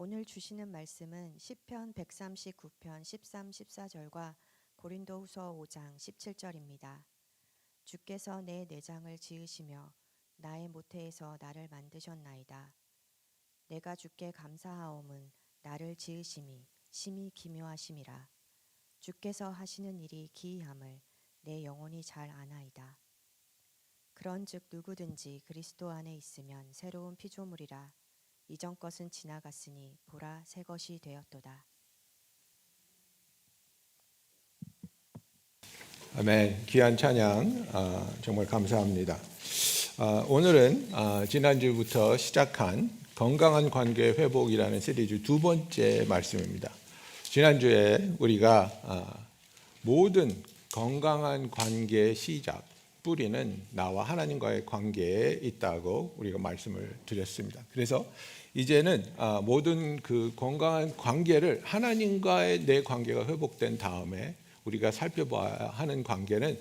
오늘 주시는 말씀은 시편 139편 13, 14절과 고린도후서 5장 17절입니다. 주께서 내 내장을 지으시며 나의 모태에서 나를 만드셨나이다. 내가 주께 감사하옴은 나를 지으심이 심히 기묘하심이라. 주께서 하시는 일이 기이함을 내 영혼이 잘 아나이다. 그런즉 누구든지 그리스도 안에 있으면 새로운 피조물이라. 이전 것은 지나갔으니 보라 새 것이 되었도다. 아멘. 귀한 찬양 정말 감사합니다. 오늘은 지난주부터 시작한 건강한 관계 회복이라는 시리즈 두 번째 말씀입니다. 지난주에 우리가 모든 건강한 관계의 시작, 뿌리는 나와 하나님과의 관계에 있다고 우리가 말씀을 드렸습니다. 그래서 이제는 모든 그 건강한 관계를 하나님과의 내 관계가 회복된 다음에 우리가 살펴봐야 하는 관계는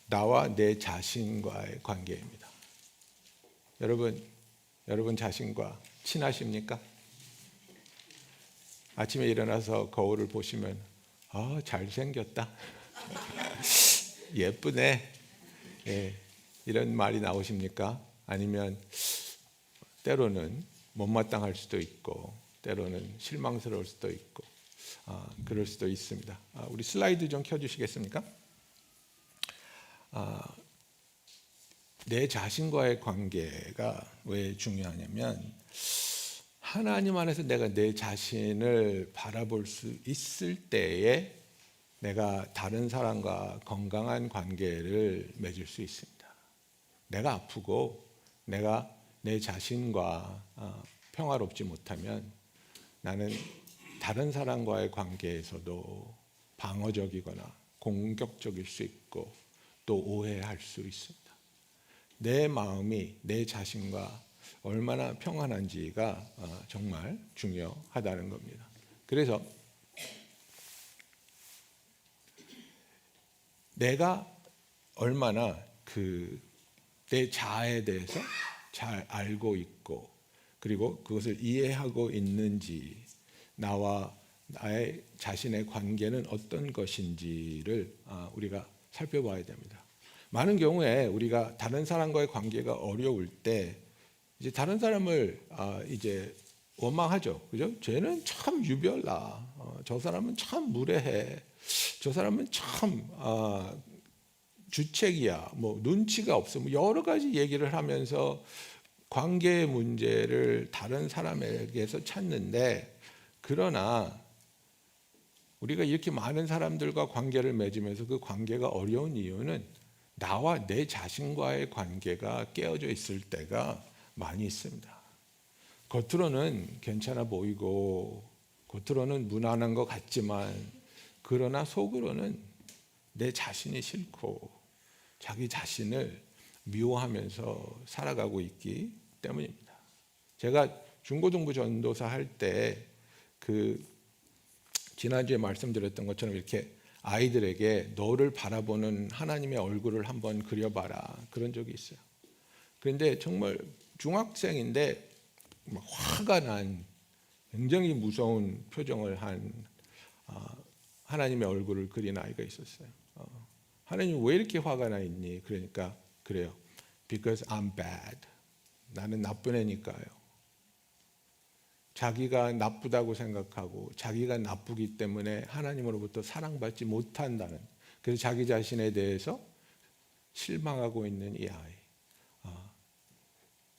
나와 내 자신과의 관계입니다. 여러분 자신과 친하십니까? 아침에 일어나서 거울을 보시면 잘생겼다. 예쁘네. 이런 말이 나오십니까? 아니면 때로는 못마땅할 수도 있고 때로는 실망스러울 수도 있고 그럴 수도 있습니다. 우리 슬라이드 좀 켜주시겠습니까? 내 자신과의 관계가 왜 중요하냐면 하나님 안에서 내가 내 자신을 바라볼 수 있을 때에 내가 다른 사람과 건강한 관계를 맺을 수 있습니다. 내가 아프고 내가 내 자신과 평화롭지 못하면 나는 다른 사람과의 관계에서도 방어적이거나 공격적일 수 있고 또 오해할 수 있습니다. 내 마음이 내 자신과 얼마나 평안한지가 정말 중요하다는 겁니다. 그래서 내가 얼마나 내 자아에 대해서 잘 알고 있고 그리고 그것을 이해하고 있는지 나와 나의 자신의 관계는 어떤 것인지를 우리가 살펴봐야 됩니다. 많은 경우에 우리가 다른 사람과의 관계가 어려울 때 이제 다른 사람을 이제 원망하죠. 그죠? 쟤는 참 유별나. 저 사람은 참 무례해. 저 사람은 참 주책이야. 뭐 눈치가 없어. 뭐 여러 가지 얘기를 하면서 관계의 문제를 다른 사람에게서 찾는데 그러나 우리가 이렇게 많은 사람들과 관계를 맺으면서 그 관계가 어려운 이유는 나와 내 자신과의 관계가 깨어져 있을 때가 많이 있습니다. 겉으로는 괜찮아 보이고 겉으로는 무난한 것 같지만 그러나 속으로는 내 자신이 싫고 자기 자신을 미워하면서 살아가고 있기 때문입니다. 제가 중고등부 전도사 할 때 지난주에 말씀드렸던 것처럼 이렇게 아이들에게 너를 바라보는 하나님의 얼굴을 한번 그려봐라 그런 적이 있어요. 그런데 정말 중학생인데 막 화가 난 굉장히 무서운 표정을 한 하나님의 얼굴을 그린 아이가 있었어요. 하나님 왜 이렇게 화가 나 있니? 그러니까 그래요. Because I'm bad. 나는 나쁜 애니까요. 자기가 나쁘다고 생각하고 자기가 나쁘기 때문에 하나님으로부터 사랑받지 못한다는, 그래서 자기 자신에 대해서 실망하고 있는 이 아이.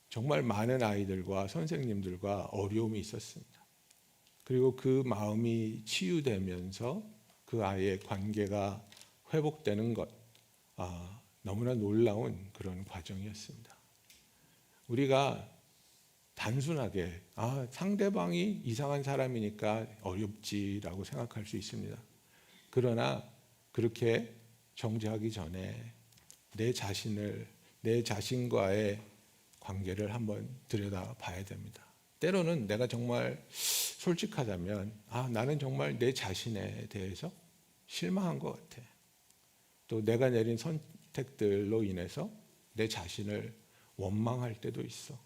정말 많은 아이들과 선생님들과 어려움이 있었습니다. 그리고 그 마음이 치유되면서 그 아이의 관계가 회복되는 것, 너무나 놀라운 그런 과정이었습니다. 우리가 단순하게 상대방이 이상한 사람이니까 어렵지라고 생각할 수 있습니다. 그러나 그렇게 정죄하기 전에 내 자신과의 관계를 한번 들여다봐야 됩니다. 때로는 내가 정말 솔직하다면 나는 정말 내 자신에 대해서 실망한 것 같아. 또 내가 내린 선택들로 인해서 내 자신을 원망할 때도 있어.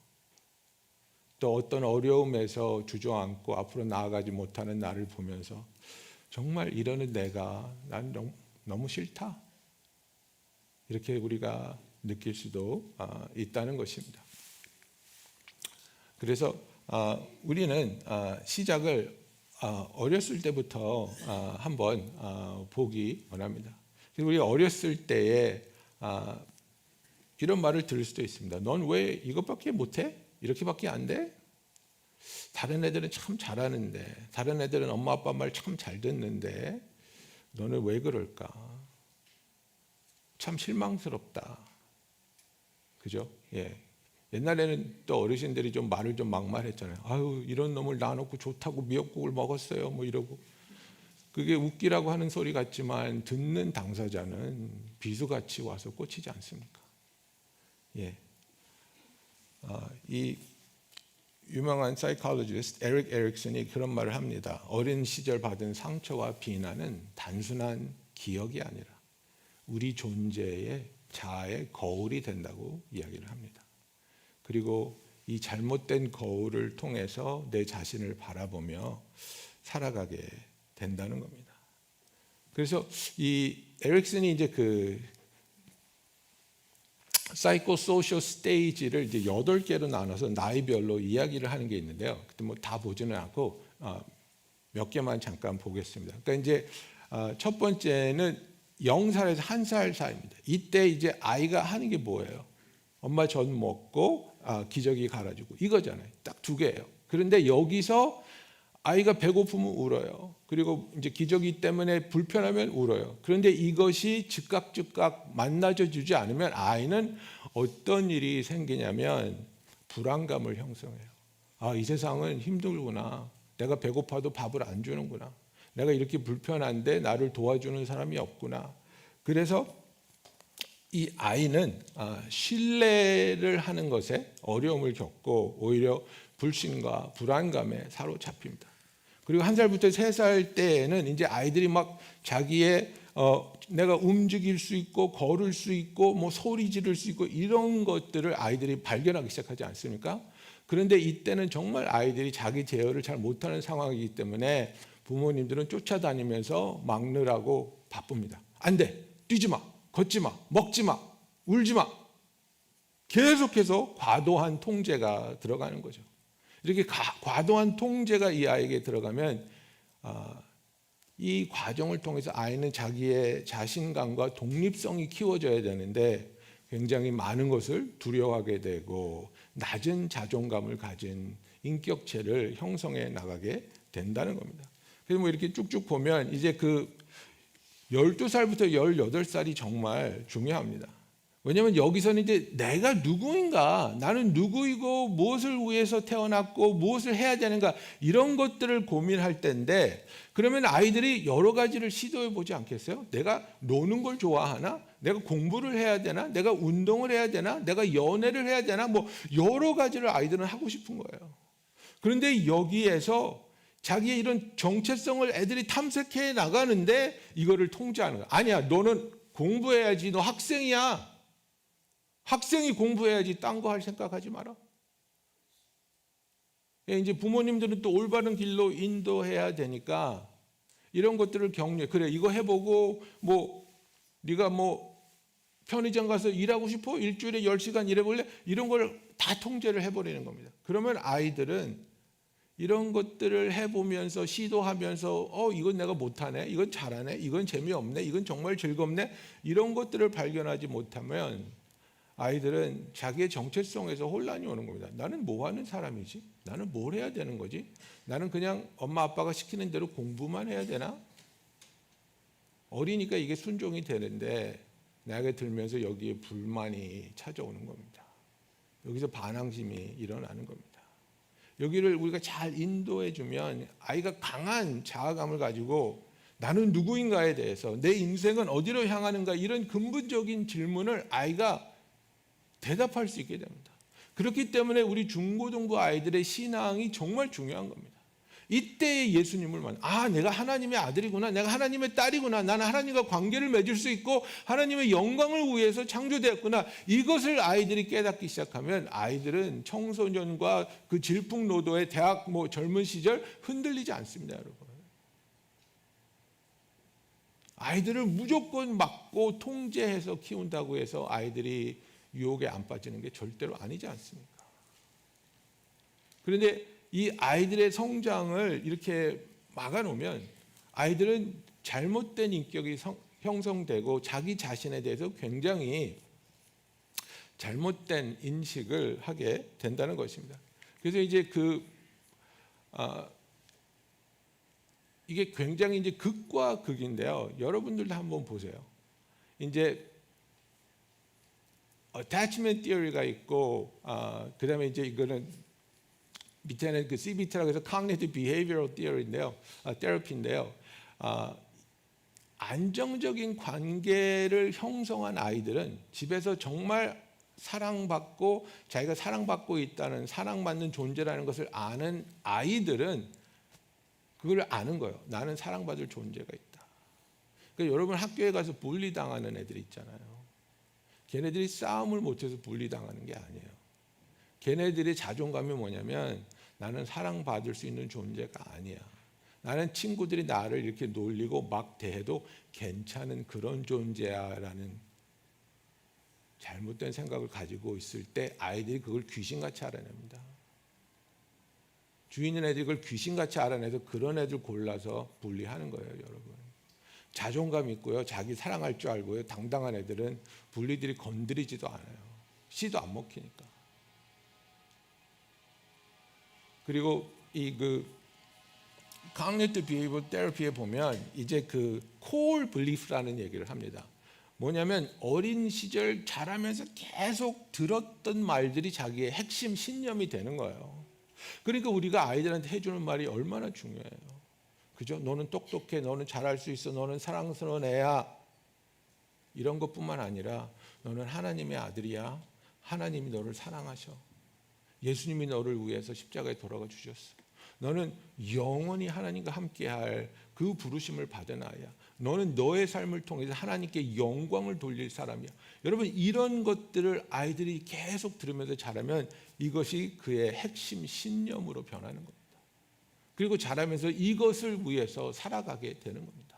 또 어떤 어려움에서 주저앉고 앞으로 나아가지 못하는 나를 보면서 정말 이러는 내가 난 너무 싫다. 이렇게 우리가 느낄 수도 있다는 것입니다. 그래서 우리는 시작을 어렸을 때부터 한번 보기 원합니다. 우리 어렸을 때에 이런 말을 들을 수도 있습니다. 넌 왜 이것밖에 못해? 이렇게밖에 안 돼? 다른 애들은 참 잘하는데, 다른 애들은 엄마 아빠 말 참 잘 듣는데 너는 왜 그럴까? 참 실망스럽다. 그죠? 예. 옛날에는 또 어르신들이 좀 말을 좀 막말했잖아요. 아유, 이런 놈을 낳아놓고 좋다고 미역국을 먹었어요. 뭐 이러고. 그게 웃기라고 하는 소리 같지만 듣는 당사자는 비수같이 와서 꽂히지 않습니까? 예. 이 유명한 사이콜로지스트 에릭 에릭슨이 그런 말을 합니다. 어린 시절 받은 상처와 비난은 단순한 기억이 아니라 우리 존재의 자아의 거울이 된다고 이야기를 합니다. 그리고 이 잘못된 거울을 통해서 내 자신을 바라보며 살아가게 된다는 겁니다. 그래서 이 에릭슨이 이제 그 사이코소셜 스테이지를 이제 8개로 나눠서 나이별로 이야기를 하는 게 있는데요. 그때 뭐 다 보지는 않고 몇 개만 잠깐 보겠습니다. 그러니까 이제 첫 번째는 0살에서 1살 사이입니다. 이때 이제 아이가 하는 게 뭐예요? 엄마 젖 먹고 기저귀 갈아주고 이거잖아요. 딱 2개예요. 그런데 여기서 아이가 배고프면 울어요. 그리고 이제 기저귀 때문에 불편하면 울어요. 그런데 이것이 즉각 만나져 주지 않으면 아이는 어떤 일이 생기냐면 불안감을 형성해요. 이 세상은 힘들구나. 내가 배고파도 밥을 안 주는구나. 내가 이렇게 불편한데 나를 도와주는 사람이 없구나. 그래서 이 아이는 신뢰를 하는 것에 어려움을 겪고 오히려 불신과 불안감에 사로잡힙니다. 그리고 1살부터 3살 때에는 이제 아이들이 막 자기의 내가 움직일 수 있고 걸을 수 있고 뭐 소리 지를 수 있고 이런 것들을 아이들이 발견하기 시작하지 않습니까? 그런데 이때는 정말 아이들이 자기 제어를 잘 못하는 상황이기 때문에 부모님들은 쫓아다니면서 막느라고 바쁩니다. 안 돼, 뛰지 마, 걷지 마, 먹지 마, 울지 마. 계속해서 과도한 통제가 들어가는 거죠. 이렇게 과도한 통제가 이 아이에게 들어가면 이 과정을 통해서 아이는 자기의 자신감과 독립성이 키워져야 되는데 굉장히 많은 것을 두려워하게 되고 낮은 자존감을 가진 인격체를 형성해 나가게 된다는 겁니다. 그래서 뭐 이렇게 쭉쭉 보면 이제 그 12살부터 18살이 정말 중요합니다. 왜냐하면 여기서는 이제 내가 누구인가, 나는 누구이고 무엇을 위해서 태어났고 무엇을 해야 되는가 이런 것들을 고민할 때인데 그러면 아이들이 여러 가지를 시도해 보지 않겠어요? 내가 노는 걸 좋아하나? 내가 공부를 해야 되나? 내가 운동을 해야 되나? 내가 연애를 해야 되나? 뭐 여러 가지를 아이들은 하고 싶은 거예요. 그런데 여기에서 자기의 이런 정체성을 애들이 탐색해 나가는데 이거를 통제하는 거야. 아니야, 너는 공부해야지. 너 학생이야. 학생이 공부해야지. 딴 거 할 생각하지 마라. 이제 부모님들은 또 올바른 길로 인도해야 되니까 이런 것들을 격려해. 그래, 이거 해보고 뭐 네가 뭐 편의점 가서 일하고 싶어? 일주일에 10시간 일해볼래? 이런 걸 다 통제를 해버리는 겁니다. 그러면 아이들은 이런 것들을 해보면서 시도하면서 이건 내가 못하네, 이건 잘하네, 이건 재미없네, 이건 정말 즐겁네 이런 것들을 발견하지 못하면 아이들은 자기의 정체성에서 혼란이 오는 겁니다. 나는 뭐 하는 사람이지? 나는 뭘 해야 되는 거지? 나는 그냥 엄마 아빠가 시키는 대로 공부만 해야 되나? 어리니까 이게 순종이 되는데 나이가 들면서 여기에 불만이 찾아오는 겁니다. 여기서 반항심이 일어나는 겁니다. 여기를 우리가 잘 인도해 주면 아이가 강한 자아감을 가지고 나는 누구인가에 대해서 내 인생은 어디로 향하는가 이런 근본적인 질문을 아이가 대답할 수 있게 됩니다. 그렇기 때문에 우리 중고등부 아이들의 신앙이 정말 중요한 겁니다. 이때 예수님을 내가 하나님의 아들이구나, 내가 하나님의 딸이구나, 나는 하나님과 관계를 맺을 수 있고 하나님의 영광을 위해서 창조되었구나, 이것을 아이들이 깨닫기 시작하면 아이들은 청소년과 그 질풍노도의 대학 젊은 시절 흔들리지 않습니다, 여러분. 아이들을 무조건 막고 통제해서 키운다고 해서 아이들이 유혹에 안 빠지는 게 절대로 아니지 않습니까? 그런데 이 아이들의 성장을 이렇게 막아놓으면 아이들은 잘못된 인격이 형성되고 자기 자신에 대해서 굉장히 잘못된 인식을 하게 된다는 것입니다. 그래서 이제 이게 굉장히 이제 극과 극인데요. 여러분들도 한번 보세요. 이제 attachment theory가 있고, 그다음에 이제 이거는 밑에는 그 CBT라고 해서 cognitive behavioral therapy인데요. 안정적인 관계를 형성한 아이들은 집에서 정말 사랑받고 자기가 사랑받고 있다는, 사랑받는 존재라는 것을 아는 아이들은 그걸 아는 거예요. 나는 사랑받을 존재가 있다. 그러니까 여러분 학교에 가서 bully 당하는 애들 있잖아요. 걔네들이 싸움을 못해서 bully 당하는 게 아니에요. 걔네들의 자존감이 뭐냐면 나는 사랑받을 수 있는 존재가 아니야. 나는 친구들이 나를 이렇게 놀리고 막 대해도 괜찮은 그런 존재야라는 잘못된 생각을 가지고 있을 때 아이들이 그걸 귀신같이 알아냅니다. 주위 있는 애들이 그걸 귀신같이 알아내서 그런 애들 골라서 분리하는 거예요, 여러분. 자존감 있고요, 자기 사랑할 줄 알고요, 당당한 애들은 분리들이 건드리지도 않아요. 씨도 안 먹히니까. 그리고 cognitive behavioral therapy에 보면 이제 그 core belief라는 얘기를 합니다. 뭐냐면 어린 시절 자라면서 계속 들었던 말들이 자기의 핵심 신념이 되는 거예요. 그러니까 우리가 아이들한테 해주는 말이 얼마나 중요해요. 그죠? 너는 똑똑해, 너는 잘할 수 있어, 너는 사랑스러운 애야. 이런 것뿐만 아니라 너는 하나님의 아들이야. 하나님이 너를 사랑하셔. 예수님이 너를 위해서 십자가에 돌아가 주셨어. 너는 영원히 하나님과 함께할 그 부르심을 받은 아이야. 너는 너의 삶을 통해서 하나님께 영광을 돌릴 사람이야. 여러분, 이런 것들을 아이들이 계속 들으면서 자라면 이것이 그의 핵심 신념으로 변하는 겁니다. 그리고 자라면서 이것을 위해서 살아가게 되는 겁니다.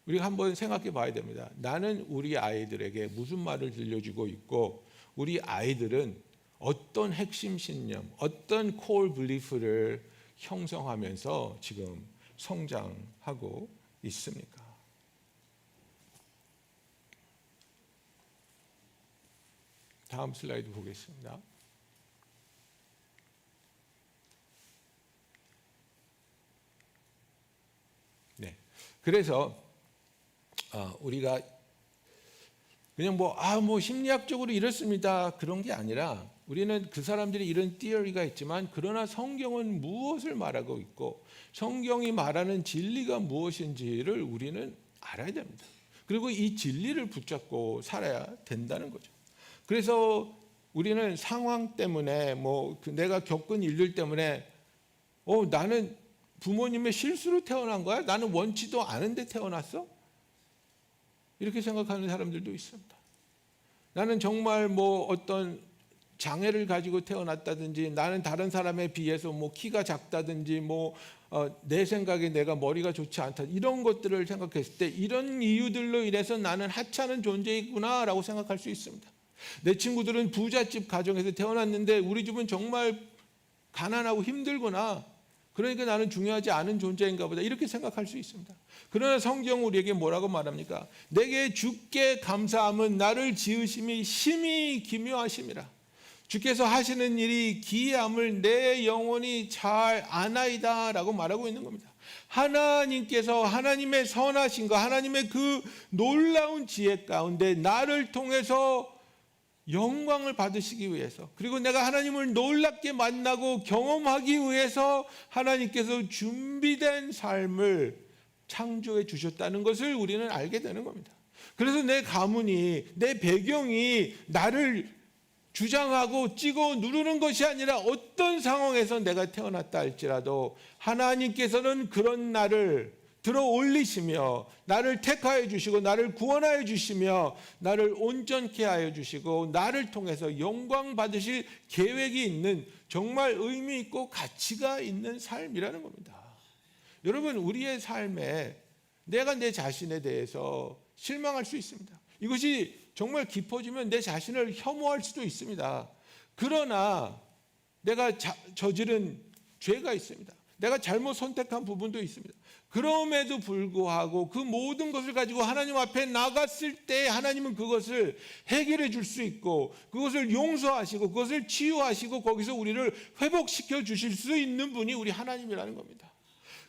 우리가 한번 생각해 봐야 됩니다. 나는 우리 아이들에게 무슨 말을 들려주고 있고 우리 아이들은 어떤 핵심 신념, 어떤 core belief를 형성하면서 지금 성장하고 있습니까? 다음 슬라이드 보겠습니다. 네. 그래서 우리가 그냥 심리학적으로 이렇습니다. 그런 게 아니라 우리는 그 사람들이 이런 티어리가 있지만 그러나 성경은 무엇을 말하고 있고 성경이 말하는 진리가 무엇인지를 우리는 알아야 됩니다. 그리고 이 진리를 붙잡고 살아야 된다는 거죠. 그래서 우리는 상황 때문에 내가 겪은 일들 때문에 나는 부모님의 실수로 태어난 거야? 나는 원치도 않은데 태어났어? 이렇게 생각하는 사람들도 있습니다. 나는 정말 어떤 장애를 가지고 태어났다든지 나는 다른 사람에 비해서 키가 작다든지 내 생각에 내가 머리가 좋지 않다, 이런 것들을 생각했을 때 이런 이유들로 인해서 나는 하찮은 존재이구나라고 생각할 수 있습니다. 내 친구들은 부잣집 가정에서 태어났는데 우리 집은 정말 가난하고 힘들구나, 그러니까 나는 중요하지 않은 존재인가 보다, 이렇게 생각할 수 있습니다. 그러나 성경은 우리에게 뭐라고 말합니까? 내게 주께 감사함은 나를 지으심이 심히 기묘하심이라. 주께서 하시는 일이 기이함을 내 영혼이 잘 아나이다 라고 말하고 있는 겁니다. 하나님께서 하나님의 선하심과 하나님의 그 놀라운 지혜 가운데 나를 통해서 영광을 받으시기 위해서, 그리고 내가 하나님을 놀랍게 만나고 경험하기 위해서 하나님께서 준비된 삶을 창조해 주셨다는 것을 우리는 알게 되는 겁니다. 그래서 내 가문이, 내 배경이 나를 주장하고 찍어 누르는 것이 아니라 어떤 상황에서 내가 태어났다 할지라도 하나님께서는 그런 나를 들어 올리시며 나를 택하여 주시고 나를 구원하여 주시며 나를 온전케 하여 주시고 나를 통해서 영광 받으실 계획이 있는 정말 의미 있고 가치가 있는 삶이라는 겁니다. 여러분, 우리의 삶에 내가 내 자신에 대해서 실망할 수 있습니다. 이것이 정말 깊어지면 내 자신을 혐오할 수도 있습니다. 그러나 내가 저지른 죄가 있습니다. 내가 잘못 선택한 부분도 있습니다. 그럼에도 불구하고 그 모든 것을 가지고 하나님 앞에 나갔을 때 하나님은 그것을 해결해 줄 수 있고 그것을 용서하시고 그것을 치유하시고 거기서 우리를 회복시켜 주실 수 있는 분이 우리 하나님이라는 겁니다.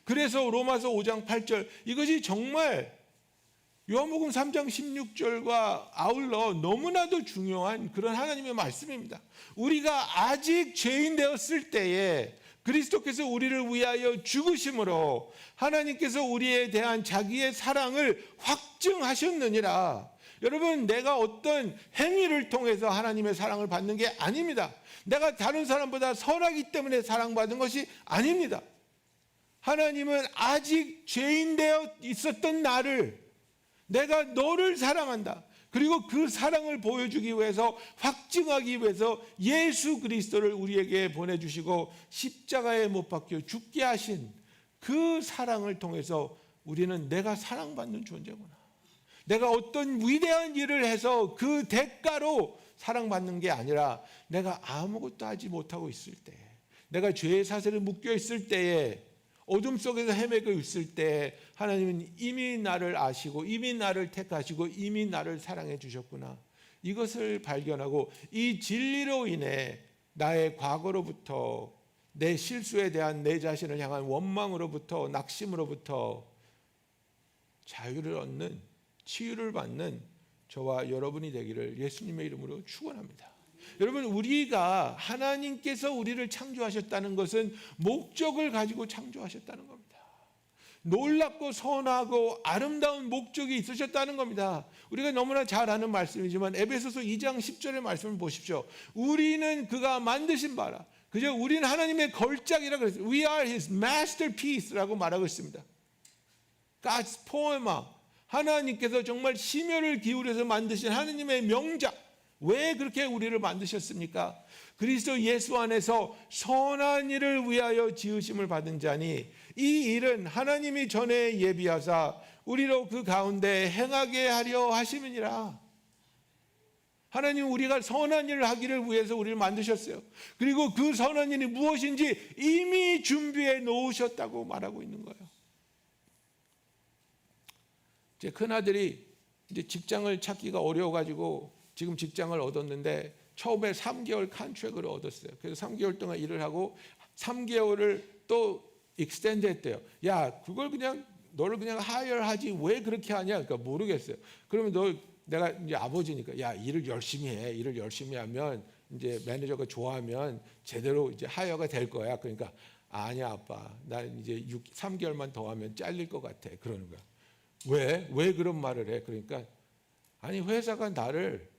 그래서 로마서 5장 8절, 이것이 정말 요한복음 3장 16절과 아울러 너무나도 중요한 그런 하나님의 말씀입니다. 우리가 아직 죄인 되었을 때에 그리스도께서 우리를 위하여 죽으심으로 하나님께서 우리에 대한 자기의 사랑을 확증하셨느니라. 여러분, 내가 어떤 행위를 통해서 하나님의 사랑을 받는 게 아닙니다. 내가 다른 사람보다 선하기 때문에 사랑받은 것이 아닙니다. 하나님은 아직 죄인 되어 있었던 나를, 내가 너를 사랑한다, 그리고 그 사랑을 보여주기 위해서, 확증하기 위해서 예수 그리스도를 우리에게 보내주시고 십자가에 못 박혀 죽게 하신 그 사랑을 통해서 우리는 내가 사랑받는 존재구나, 내가 어떤 위대한 일을 해서 그 대가로 사랑받는 게 아니라 내가 아무것도 하지 못하고 있을 때, 내가 죄의 사슬에 묶여 있을 때에, 어둠 속에서 헤매고 있을 때 하나님은 이미 나를 아시고 이미 나를 택하시고 이미 나를 사랑해 주셨구나, 이것을 발견하고 이 진리로 인해 나의 과거로부터, 내 실수에 대한 내 자신을 향한 원망으로부터, 낙심으로부터 자유를 얻는, 치유를 받는 저와 여러분이 되기를 예수님의 이름으로 축원합니다. 여러분, 우리가 하나님께서 우리를 창조하셨다는 것은 목적을 가지고 창조하셨다는 겁니다. 놀랍고 선하고 아름다운 목적이 있으셨다는 겁니다. 우리가 너무나 잘 아는 말씀이지만 에베소서 2장 10절의 말씀을 보십시오. 우리는 그가 만드신 바라, 그저 우리는 하나님의 걸작이라고 그랬어요. We are his masterpiece라고 말하고 있습니다. God's poema, 하나님께서 정말 심혈을 기울여서 만드신 하나님의 명작. 왜 그렇게 우리를 만드셨습니까? 그리스도 예수 안에서 선한 일을 위하여 지으심을 받은 자니 이 일은 하나님이 전에 예비하사 우리로 그 가운데 행하게 하려 하심이니라. 하나님, 우리가 선한 일을 하기를 위해서 우리를 만드셨어요. 그리고 그 선한 일이 무엇인지 이미 준비해 놓으셨다고 말하고 있는 거예요. 제 큰아들이 이제 직장을 찾기가 어려워가지고 지금 직장을 얻었는데 처음에 3개월 컨트랙을 얻었어요. 그래서 3개월 동안 일을 하고 3개월을 또 익스텐드 했대요. 야, 그걸 그냥 너를 그냥 하이어하지 왜 그렇게 하냐? 그러니까 모르겠어요. 그러면 내가 이제 아버지니까, 야, 일을 열심히 해. 일을 열심히 하면 이제 매니저가 좋아하면 제대로 이제 하이어가 될 거야. 그러니까 아니야, 아빠. 난 이제 3개월만 더 하면 잘릴 것 같아. 그러는 거야. 왜 그런 말을 해? 그러니까 아니, 회사가 나를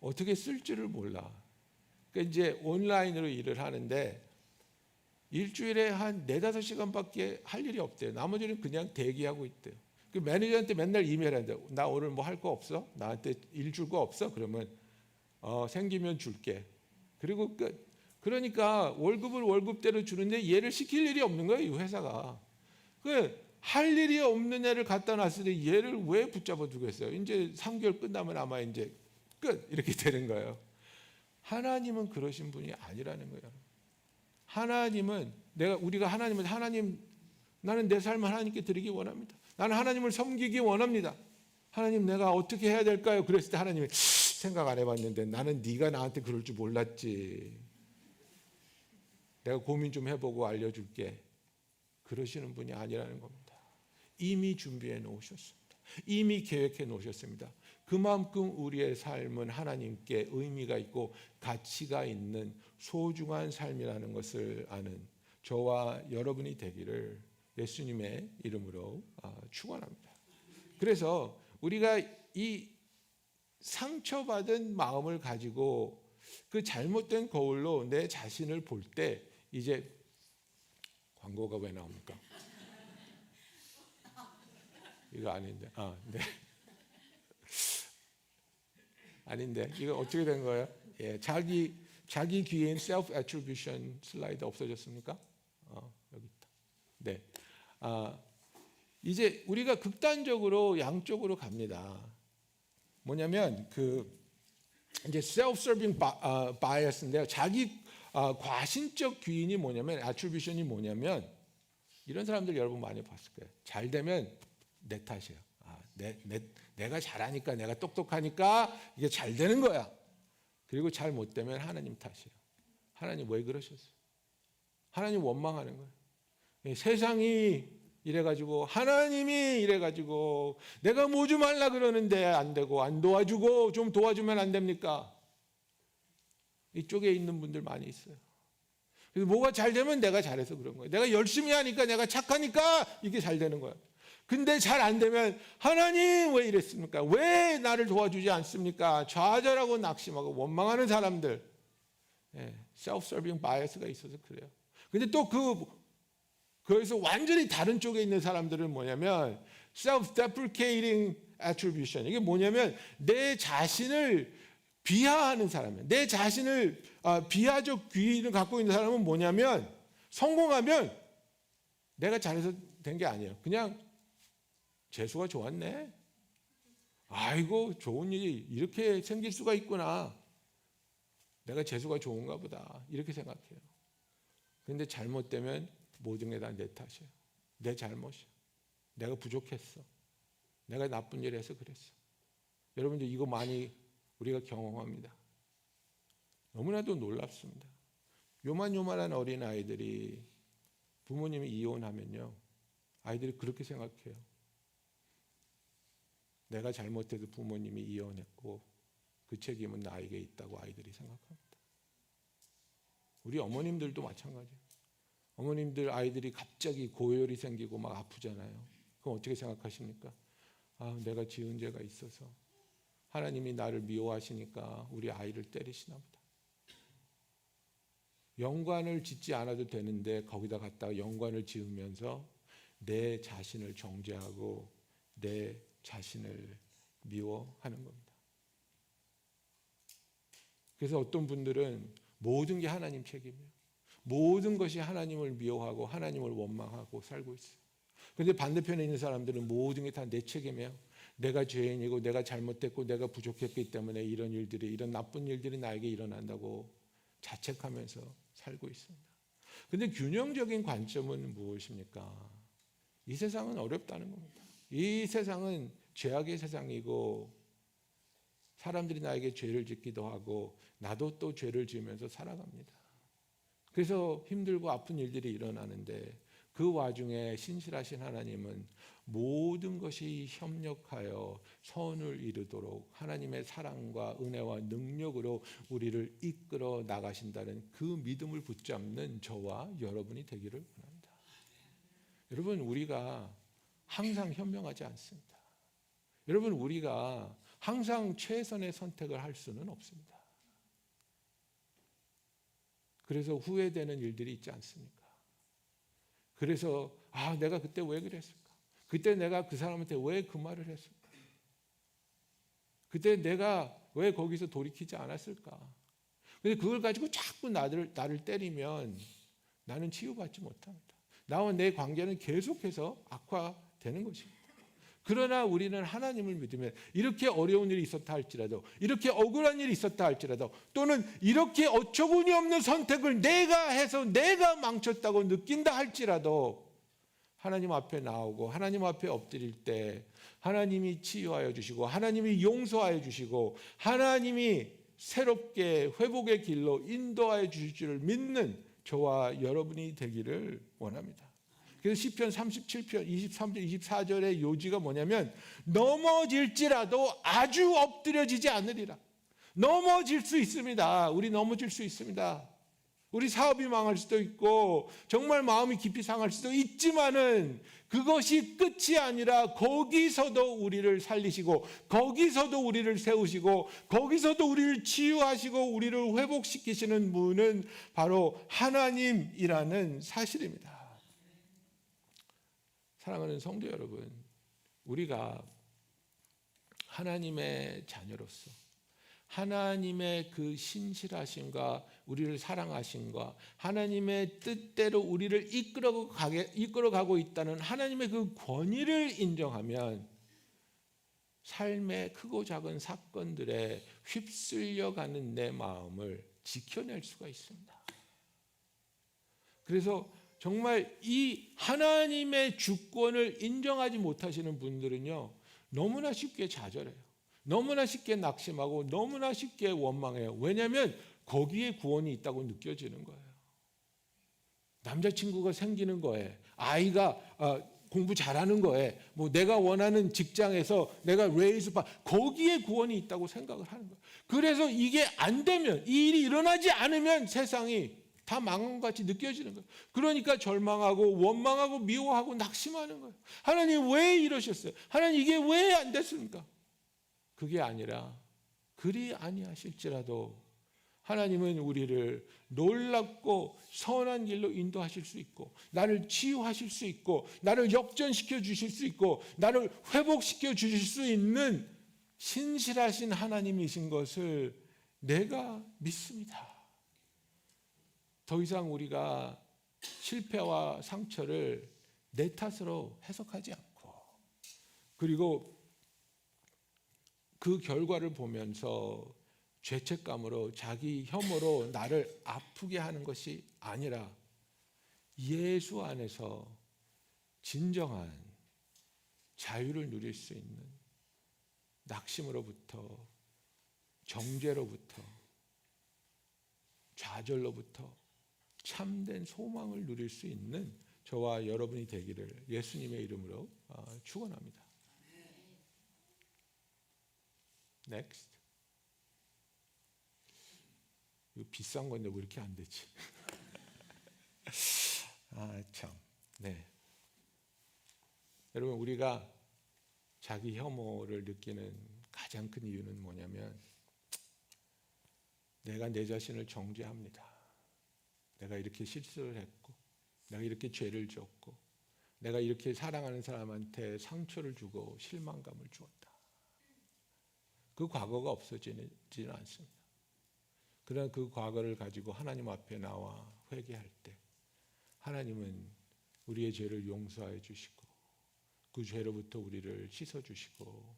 어떻게 쓸지를 몰라. 그러니까 이제 온라인으로 일을 하는데 일주일에 한 4-5시간밖에 할 일이 없대요. 나머지는 그냥 대기하고 있대요. 그 매니저한테 맨날 이메일한대. 나 오늘 뭐 할 거 없어? 나한테 일 줄 거 없어? 그러면 생기면 줄게. 그리고 끝. 그러니까 월급을 월급대로 주는데 얘를 시킬 일이 없는 거예요, 이 회사가. 할 일이 없는 애를 갖다 놨을 때 얘를 왜 붙잡아 두겠어요? 이제 3개월 끝나면 아마 이제 끝, 이렇게 되는 거예요. 하나님은 그러신 분이 아니라는 거예요. 하나님은 우리가 하나님, 나는 내 삶을 하나님께 드리기 원합니다. 나는 하나님을 섬기기 원합니다. 하나님, 내가 어떻게 해야 될까요? 그랬을 때 하나님이 생각 안 해봤는데 나는 네가 나한테 그럴 줄 몰랐지. 내가 고민 좀 해보고 알려줄게. 그러시는 분이 아니라는 겁니다. 이미 준비해 놓으셨습니다. 이미 계획해 놓으셨습니다. 그만큼 우리의 삶은 하나님께 의미가 있고 가치가 있는 소중한 삶이라는 것을 아는 저와 여러분이 되기를 예수님의 이름으로 축원합니다. 그래서 우리가 이 상처받은 마음을 가지고 그 잘못된 거울로 내 자신을 볼 때 이제 광고가 왜 나옵니까? 이거 아닌데. 네. 아닌데. 이거 어떻게 된 거예요? 예, 자기 귀인 self attribution 슬라이드 없어졌습니까? 여기 있다. 네. 이제 우리가 극단적으로 양쪽으로 갑니다. 뭐냐면 이제 self-serving bias인데요. 자기 과신적 귀인이 뭐냐면 attribution이 뭐냐면 이런 사람들 여러분 많이 봤을 거예요. 잘 되면 내 탓이에요. 내가 잘하니까 내가 똑똑하니까 이게 잘 되는 거야. 그리고 잘 못 되면 하나님 탓이에요. 하나님 왜 그러셨어요? 하나님 원망하는 거예요. 세상이 이래가지고 하나님이 이래가지고 내가 뭐 좀 하려 그러는데 안 되고 안 도와주고 좀 도와주면 안 됩니까? 이쪽에 있는 분들 많이 있어요. 그래서 뭐가 잘 되면 내가 잘해서 그런 거예요. 내가 열심히 하니까 내가 착하니까 이게 잘 되는 거예요. 근데 잘 안 되면 하나님 왜 이랬습니까? 왜 나를 도와주지 않습니까? 좌절하고 낙심하고 원망하는 사람들, self-serving bias가 있어서 그래요. 근데 또 그래서 완전히 다른 쪽에 있는 사람들은 뭐냐면 self-deprecating attribution. 이게 뭐냐면 내 자신을 비하하는 사람이에요. 내 자신을 비하적 귀인을 갖고 있는 사람은 뭐냐면 성공하면 내가 잘해서 된 게 아니에요. 그냥 재수가 좋았네. 아이고 좋은 일이 이렇게 생길 수가 있구나. 내가 재수가 좋은가 보다. 이렇게 생각해요. 그런데 잘못되면 모든 게 다 내 탓이에요. 내 잘못이야. 내가 부족했어. 내가 나쁜 일 해서 그랬어. 여러분들 이거 많이 우리가 경험합니다. 너무나도 놀랍습니다. 요만한 어린아이들이 부모님이 이혼하면요. 아이들이 그렇게 생각해요. 내가 잘못해서 부모님이 이혼했고 그 책임은 나에게 있다고 아이들이 생각합니다. 우리 어머님들도 마찬가지예요. 어머님들 아이들이 갑자기 고열이 생기고 막 아프잖아요. 그럼 어떻게 생각하십니까? 내가 지은 죄가 있어서 하나님이 나를 미워하시니까 우리 아이를 때리시나 보다. 연관을 짓지 않아도 되는데 거기다 갖다가 연관을 지으면서 내 자신을 정죄하고 내 자신을 미워하는 겁니다. 그래서 어떤 분들은 모든 게 하나님 책임이에요. 모든 것이 하나님을 미워하고 하나님을 원망하고 살고 있어요. 그런데 반대편에 있는 사람들은 모든 게 다 내 책임이에요. 내가 죄인이고 내가 잘못했고 내가 부족했기 때문에 이런 나쁜 일들이 나에게 일어난다고 자책하면서 살고 있습니다. 그런데 균형적인 관점은 무엇입니까? 이 세상은 어렵다는 겁니다. 이 세상은 죄악의 세상이고 사람들이 나에게 죄를 짓기도 하고 나도 또 죄를 지으면서 살아갑니다. 그래서 힘들고 아픈 일들이 일어나는데 그 와중에 신실하신 하나님은 모든 것이 협력하여 선을 이루도록 하나님의 사랑과 은혜와 능력으로 우리를 이끌어 나가신다는 그 믿음을 붙잡는 저와 여러분이 되기를 원합니다. 여러분, 우리가 항상 현명하지 않습니다. 여러분, 우리가 항상 최선의 선택을 할 수는 없습니다. 그래서 후회되는 일들이 있지 않습니까? 그래서 내가 그때 왜 그랬을까? 그때 내가 그 사람한테 왜 그 말을 했을까? 그때 내가 왜 거기서 돌이키지 않았을까? 근데 그걸 가지고 자꾸 나를 때리면 나는 치유받지 못합니다. 나와 내 관계는 계속해서 악화되는 것입니다. 그러나 우리는 하나님을 믿으면 이렇게 어려운 일이 있었다 할지라도 이렇게 억울한 일이 있었다 할지라도 또는 이렇게 어처구니 없는 선택을 내가 해서 내가 망쳤다고 느낀다 할지라도 하나님 앞에 나오고 하나님 앞에 엎드릴 때 하나님이 치유하여 주시고 하나님이 용서하여 주시고 하나님이 새롭게 회복의 길로 인도하여 주실 줄을 믿는 저와 여러분이 되기를 원합니다. 그래서 시편 37편 23절 24절의 요지가 뭐냐면 넘어질지라도 아주 엎드려지지 않으리라. 넘어질 수 있습니다. 우리 넘어질 수 있습니다. 우리 사업이 망할 수도 있고 정말 마음이 깊이 상할 수도 있지만은 그것이 끝이 아니라 거기서도 우리를 살리시고 거기서도 우리를 세우시고 거기서도 우리를 치유하시고 우리를 회복시키시는 분은 바로 하나님이라는 사실입니다. 사랑하는 성도 여러분, 우리가 하나님의 자녀로서 하나님의 그 신실하심과 우리를 사랑하심과 하나님의 뜻대로 우리를 이끌어가고 있다는 하나님의 그 권위를 인정하면 삶의 크고 작은 사건들에 휩쓸려가는 내 마음을 지켜낼 수가 있습니다. 그래서 정말 이 하나님의 주권을 인정하지 못하시는 분들은요, 너무나 쉽게 좌절해요. 너무나 쉽게 낙심하고 너무나 쉽게 원망해요. 왜냐하면 거기에 구원이 있다고 느껴지는 거예요. 남자친구가 생기는 거에, 아이가 공부 잘하는 거에, 뭐 내가 원하는 직장에서 내가 레이즈 거기에 구원이 있다고 생각을 하는 거예요. 그래서 이게 안 되면, 이 일이 일어나지 않으면 세상이 다 망한 것 같이 느껴지는 거예요. 그러니까 절망하고 원망하고 미워하고 낙심하는 거예요. 하나님 왜 이러셨어요? 하나님 이게 왜 안 됐습니까? 그게 아니라 그리 아니하실지라도 하나님은 우리를 놀랍고 선한 길로 인도하실 수 있고 나를 치유하실 수 있고 나를 역전시켜 주실 수 있고 나를 회복시켜 주실 수 있는 신실하신 하나님이신 것을 내가 믿습니다. 더 이상 우리가 실패와 상처를 내 탓으로 해석하지 않고 그리고 그 결과를 보면서 죄책감으로 자기 혐오로 나를 아프게 하는 것이 아니라 예수 안에서 진정한 자유를 누릴 수 있는 낙심으로부터 정죄로부터 좌절로부터 참된 소망을 누릴 수 있는 저와 여러분이 되기를 예수님의 이름으로 축원합니다. Next. 이거 비싼 건데 왜 이렇게 안 되지? 참. 네. 여러분, 우리가 자기 혐오를 느끼는 가장 큰 이유는 뭐냐면 내가 내 자신을 정죄합니다. 내가 이렇게 실수를 했고 내가 이렇게 죄를 졌고 내가 이렇게 사랑하는 사람한테 상처를 주고 실망감을 주었다. 그 과거가 없어지지는 않습니다. 그러나 그 과거를 가지고 하나님 앞에 나와 회개할 때 하나님은 우리의 죄를 용서해 주시고 그 죄로부터 우리를 씻어 주시고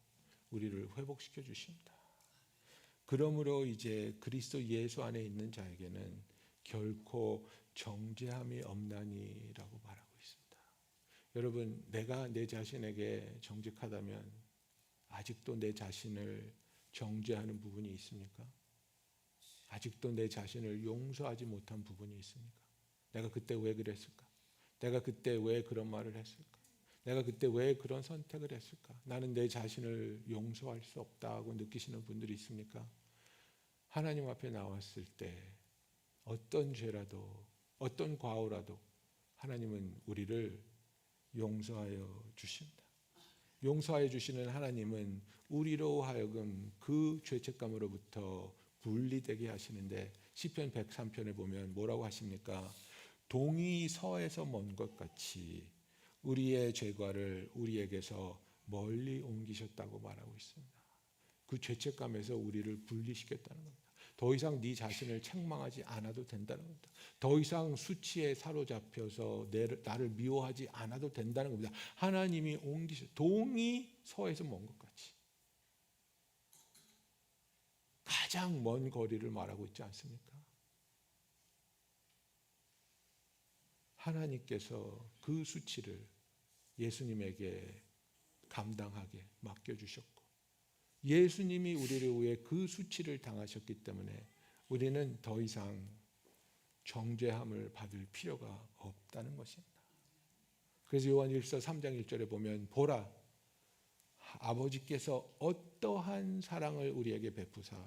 우리를 회복시켜 주십니다. 그러므로 이제 그리스도 예수 안에 있는 자에게는 결코 정죄함이 없나니라고 말하고 있습니다. 여러분, 내가 내 자신에게 정직하다면 아직도 내 자신을 정죄하는 부분이 있습니까? 아직도 내 자신을 용서하지 못한 부분이 있습니까? 내가 그때 왜 그랬을까? 내가 그때 왜 그런 말을 했을까? 내가 그때 왜 그런 선택을 했을까? 나는 내 자신을 용서할 수 없다고 느끼시는 분들이 있습니까? 하나님 앞에 나왔을 때 어떤 죄라도 어떤 과오라도 하나님은 우리를 용서하여 주십니다. 용서하여 주시는 하나님은 우리로 하여금 그 죄책감으로부터 분리되게 하시는데 시편 103편에 보면 뭐라고 하십니까? 동이 서에서 먼 것 같이 우리의 죄과를 우리에게서 멀리 옮기셨다고 말하고 있습니다. 그 죄책감에서 우리를 분리시켰다는 겁니다. 더 이상 네 자신을 책망하지 않아도 된다는 겁니다. 더 이상 수치에 사로잡혀서 나를 미워하지 않아도 된다는 겁니다. 하나님이 옮기셔. 동이 서에서 먼 것 같이. 가장 먼 거리를 말하고 있지 않습니까? 하나님께서 그 수치를 예수님에게 감당하게 맡겨주셨고 예수님이 우리를 위해 그 수치를 당하셨기 때문에 우리는 더 이상 정죄함을 받을 필요가 없다는 것입니다. 그래서 요한일서 3장 1절에 보면 보라 아버지께서 어떠한 사랑을 우리에게 베푸사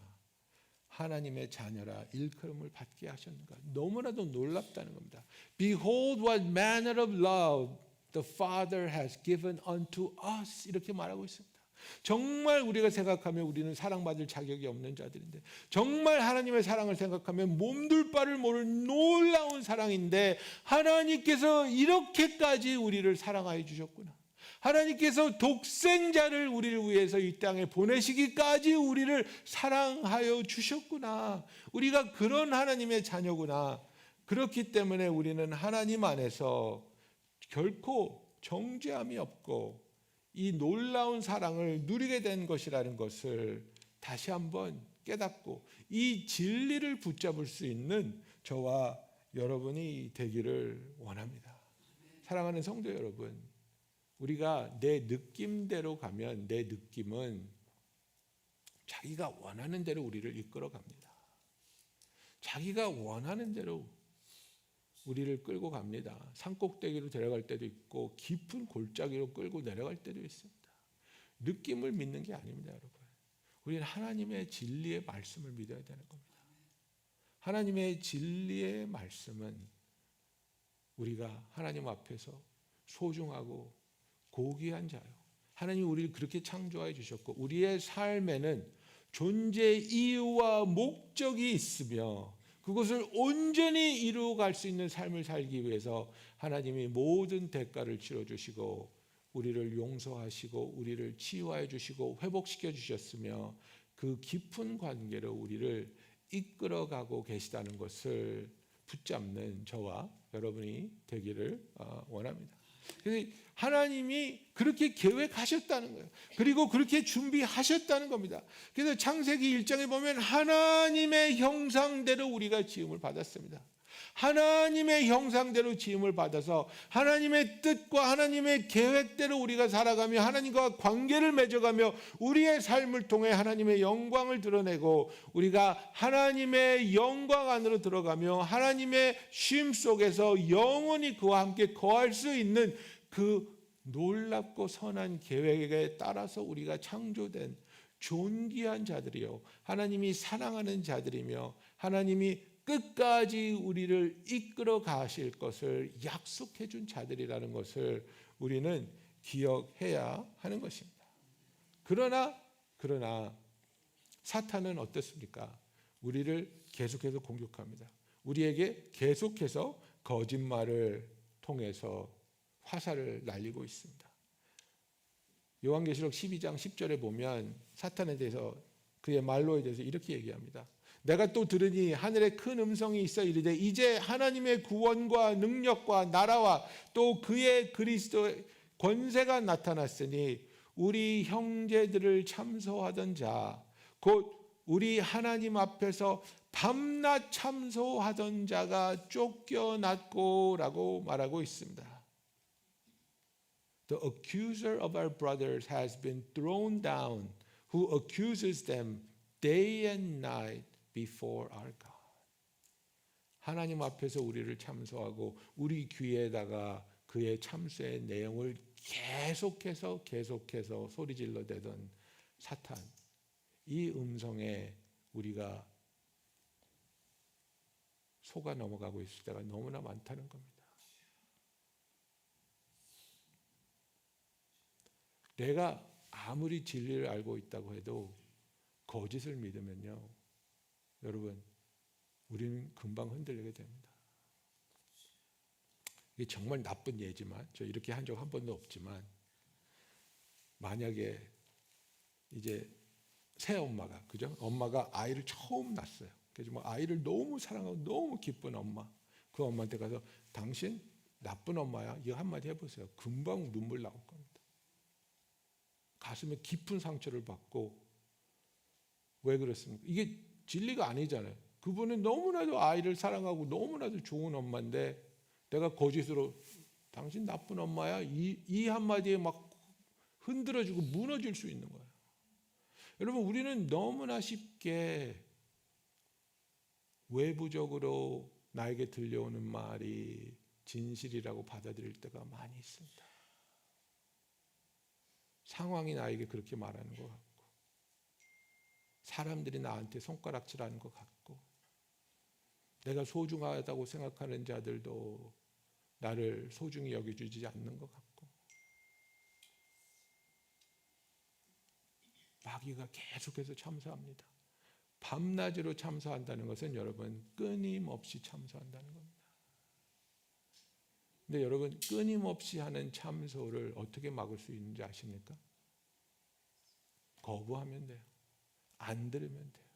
하나님의 자녀라 일컬음을 받게 하셨는가. 너무나도 놀랍다는 겁니다. Behold what manner of love the Father has given unto us. 이렇게 말하고 있습니다. 정말 우리가 생각하면 우리는 사랑받을 자격이 없는 자들인데, 정말 하나님의 사랑을 생각하면 몸둘 바를 모를 놀라운 사랑인데, 하나님께서 이렇게까지 우리를 사랑하여 주셨구나. 하나님께서 독생자를 우리를 위해서 이 땅에 보내시기까지 우리를 사랑하여 주셨구나. 우리가 그런 하나님의 자녀구나. 그렇기 때문에 우리는 하나님 안에서 결코 정죄함이 없고 이 놀라운 사랑을 누리게 된 것이라는 것을 다시 한번 깨닫고 이 진리를 붙잡을 수 있는 저와 여러분이 되기를 원합니다. 사랑하는 성도 여러분, 우리가 내 느낌대로 가면 내 느낌은 자기가 원하는 대로 우리를 이끌어 갑니다. 자기가 원하는 대로 우리를 끌고 갑니다. 산꼭대기로 데려갈 때도 있고 깊은 골짜기로 끌고 내려갈 때도 있습니다. 느낌을 믿는 게 아닙니다, 여러분. 우리는 하나님의 진리의 말씀을 믿어야 되는 겁니다. 하나님의 진리의 말씀은 우리가 하나님 앞에서 소중하고 고귀한 자요. 하나님이 우리를 그렇게 창조해 주셨고 우리의 삶에는 존재 이유와 목적이 있으며 그것을 온전히 이루어갈 수 있는 삶을 살기 위해서 하나님이 모든 대가를 치러주시고 우리를 용서하시고 우리를 치유해 주시고 회복시켜 주셨으며 그 깊은 관계로 우리를 이끌어가고 계시다는 것을 붙잡는 저와 여러분이 되기를 원합니다. 그래서 하나님이 그렇게 계획하셨다는 거예요. 그리고 그렇게 준비하셨다는 겁니다. 그래서 창세기 1장에 보면 하나님의 형상대로 우리가 지음을 받았습니다. 하나님의 형상대로 지음을 받아서 하나님의 뜻과 하나님의 계획대로 우리가 살아가며 하나님과 관계를 맺어가며 우리의 삶을 통해 하나님의 영광을 드러내고 우리가 하나님의 영광 안으로 들어가며 하나님의 쉼 속에서 영원히 그와 함께 거할 수 있는 그 놀랍고 선한 계획에 따라서 우리가 창조된 존귀한 자들이요 하나님이 사랑하는 자들이며 하나님이 끝까지 우리를 이끌어 가실 것을 약속해 준 자들이라는 것을 우리는 기억해야 하는 것입니다. 그러나 사탄은 어떻습니까? 우리를 계속해서 공격합니다. 우리에게 계속해서 거짓말을 통해서 화살을 날리고 있습니다. 요한계시록 12장 10절에 보면 사탄에 대해서 그의 말로에 대해서 이렇게 얘기합니다. 내가 또 들으니 하늘에 큰 음성이 있어 이르되 이제 하나님의 구원과 능력과 나라와 또 그의 그리스도의 권세가 나타났으니 우리 형제들을 참소하던 자 곧 우리 하나님 앞에서 밤낮 참소하던 자가 쫓겨났고라고 말하고 있습니다. The accuser of our brothers has been thrown down who accuses them day and night before our God. 하나님 앞에서 우리를 참소하고 우리 귀에다가 그의 참소의 내용을 계속해서 소리질러 대던 사탄, 이 음성에 우리가 속아 넘어가고 있을 때가 너무나 많다는 겁니다. 내가 아무리 진리를 알고 있다고 해도 거짓을 믿으면요, 여러분, 우리는 금방 흔들리게 됩니다. 이게 정말 나쁜 예지만, 저 이렇게 한 적 한 번도 없지만, 만약에 이제 새 엄마가, 그죠? 엄마가 아이를 처음 낳았어요. 그래서 뭐 아이를 너무 사랑하고 너무 기쁜 엄마, 그 엄마한테 가서 당신 나쁜 엄마야, 이거 한마디 해보세요. 금방 눈물 나올 겁니다. 가슴에 깊은 상처를 받고. 왜 그렇습니까? 이게 진리가 아니잖아요. 그분은 너무나도 아이를 사랑하고 너무나도 좋은 엄마인데 내가 거짓으로 당신 나쁜 엄마야, 이 한마디에 막 흔들어지고 무너질 수 있는 거예요. 여러분, 우리는 너무나 쉽게 외부적으로 나에게 들려오는 말이 진실이라고 받아들일 때가 많이 있습니다. 상황이 나에게 그렇게 말하는 것 같고, 사람들이 나한테 손가락질하는 것 같고, 내가 소중하다고 생각하는 자들도 나를 소중히 여겨주지 않는 것 같고, 마귀가 계속해서 참소합니다. 밤낮으로 참소한다는 것은 여러분 끊임없이 참소한다는 겁니다. 근데 여러분 끊임없이 하는 참소를 어떻게 막을 수 있는지 아십니까? 거부하면 돼요. 안 들으면 돼요.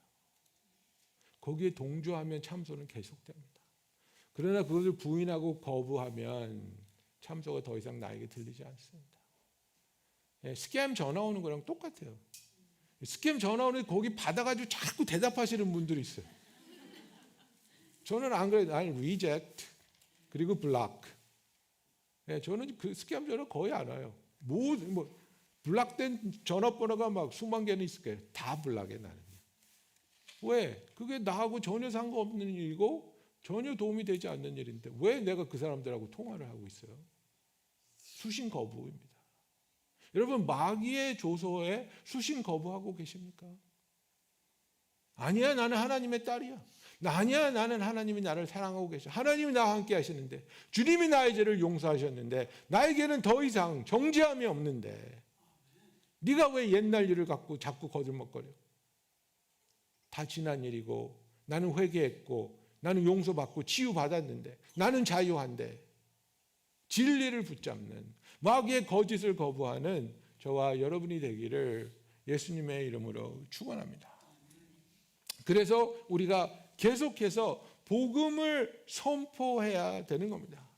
거기에 동조하면 참소는 계속됩니다. 그러나 그것을 부인하고 거부하면 참소가 더 이상 나에게 들리지 않습니다. 스캠 전화 오는 거랑 똑같아요. 스캠 전화 오는데 거기 받아가지고 자꾸 대답하시는 분들이 있어요. 저는 안 그래도 나는 reject 그리고 block. 저는 그 스캠 전화 거의 안 와요. 블락된 전화번호가 막 수만 개는 있을 거예요. 다 블락해 나는. 왜? 그게 나하고 전혀 상관없는 일이고 전혀 도움이 되지 않는 일인데 왜 내가 그 사람들하고 통화를 하고 있어요? 수신 거부입니다. 여러분 마귀의 조소에 수신 거부하고 계십니까? 아니야, 나는 하나님의 딸이야. 아니야, 나는 하나님이 나를 사랑하고 계셔. 하나님이 나와 함께 하시는데, 주님이 나의 죄를 용서하셨는데 나에게는 더 이상 정죄함이 없는데 네가 왜 옛날 일을 갖고 자꾸 거들먹거려? 다 지난 일이고 나는 회개했고 나는 용서받고 치유받았는데 나는 자유한데, 진리를 붙잡는 마귀의 거짓을 거부하는 저와 여러분이 되기를 예수님의 이름으로 축원합니다. 그래서 우리가 계속해서 복음을 선포해야 되는 겁니다.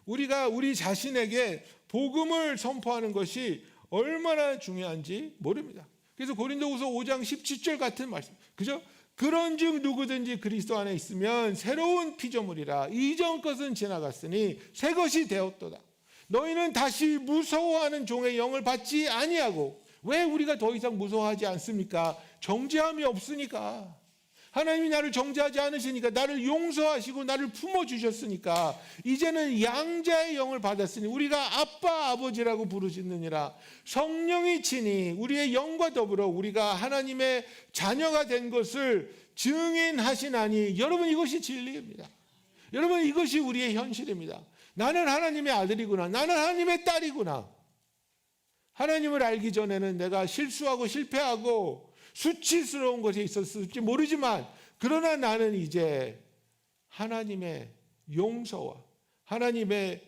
우리가 우리 자신에게 복음을 선포하는 것이 얼마나 중요한지 모릅니다. 그래서 고린도후서 5장 17절 같은 말씀, 그죠? 그런즉 누구든지 그리스도 안에 있으면 새로운 피조물이라. 이전 것은 지나갔으니 새 것이 되었도다. 너희는 다시 무서워하는 종의 영을 받지 아니하고. 왜 우리가 더 이상 무서워하지 않습니까? 정죄함이 없으니까. 하나님이 나를 정죄하지 않으시니까, 나를 용서하시고 나를 품어주셨으니까 이제는 양자의 영을 받았으니 우리가 아빠 아버지라고 부르시느니라. 성령이 친히 우리의 영과 더불어 우리가 하나님의 자녀가 된 것을 증인하시나니. 여러분 이것이 진리입니다. 여러분 이것이 우리의 현실입니다. 나는 하나님의 아들이구나. 나는 하나님의 딸이구나. 하나님을 알기 전에는 내가 실수하고 실패하고 수치스러운 것이 있었을지 모르지만, 그러나 나는 이제 하나님의 용서와 하나님의